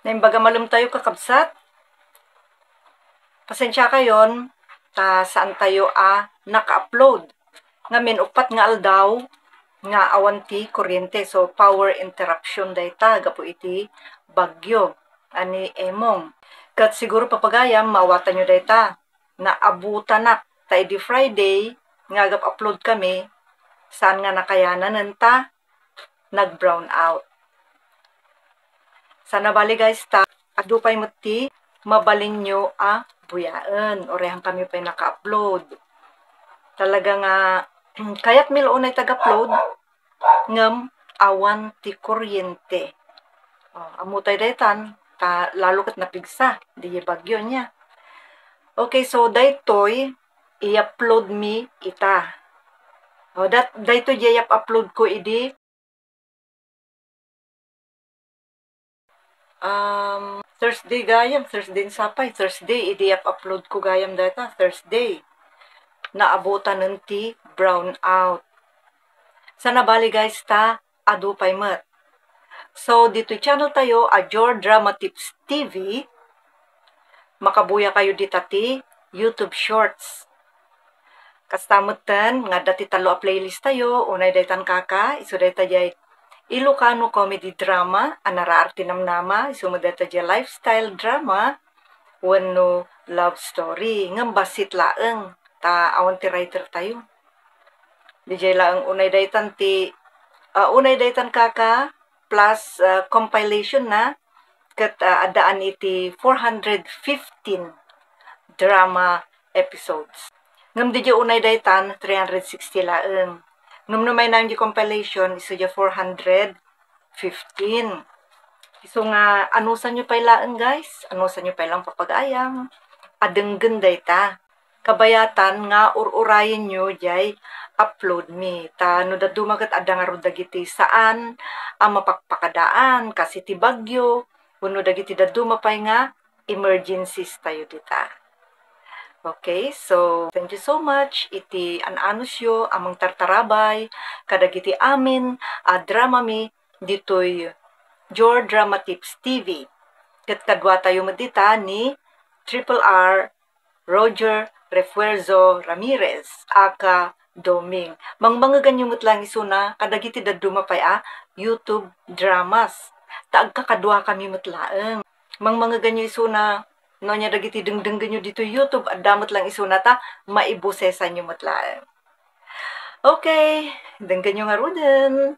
Naimbaga malum tayo kakabsat. Pasensya kayon, saan tayo naka-upload. Ngamin upat nga aldaw, nga awan ti kuryente. So, power interruption dayta, gapo iti bagyo, ani emong. Kat siguro papagayam, mawatan nyo dayta, na abutanak, ta di Friday, nga upload kami, saan nga nakayanan nanta, nag-brown out. Sana bali guys, adupay mo ti, mabalin nyo buyaan. Orehang kami pa naka-upload. Talaga nga, kaya't milon ay tag-upload, ngam awan ti kuryente. Amutay daytan, lalo kat napigsa, di bagyo niya. Okay, so daytoy, i-upload mi ita. Daytoy i-upload ko idi, Thursday gayam, Thursday sapay, Thursday, i-upload ko gayam data, Thursday. Naabutan nanti brown out. Sana bali guys adupay mat. So, dito channel tayo, Ajor Drama Tips TV. Makabuya kayo ditati, YouTube Shorts. Kastamutan, nga dati talo playlist tayo, unay daytan kaka, iso dayta jay Ilocano comedy drama, anaraarti namnama, iso dayta jay lifestyle drama, wano love story. Ngambasit laeng, awan ti writer tayo. Dijay laeng unay daytan unay daytan kaka, plus compilation na, kat adaan iti 415 drama episodes. Ngam di unay daytan 360 laeng. Ngam numay na yung compilation, iso dya 415. Iso nga, anusan nyo pa laeng guys? Anusan nyo pa lang papagayam? Adenggen dayta. Kabayatan nga ururayin nyo jay upload me. No dadumagat adang arod dagiti saan ang mapakpakadaan kasi ti bagyo. Uno dagiti dadumapay nga emergencies tayo dita. Okay, so thank you so much. Iti ananusyo among tartarabay kadagiti amin drama mi ditoy Jor Drama Tips TV. Ket kadwa tayo medita ni Triple R Roger Refuerzo Ramirez aka Doming. Mangmangagan yung lang isuna kadagiti dadumapay YouTube dramas. Taag kakadwa kami mutlaeng. Mangmangagan yung isuna no nya dagiti dengdenggan nyo dito YouTube at damot lang isunata maibusesan nyo mutlaeng. Okay, denggan nyo nga ruden.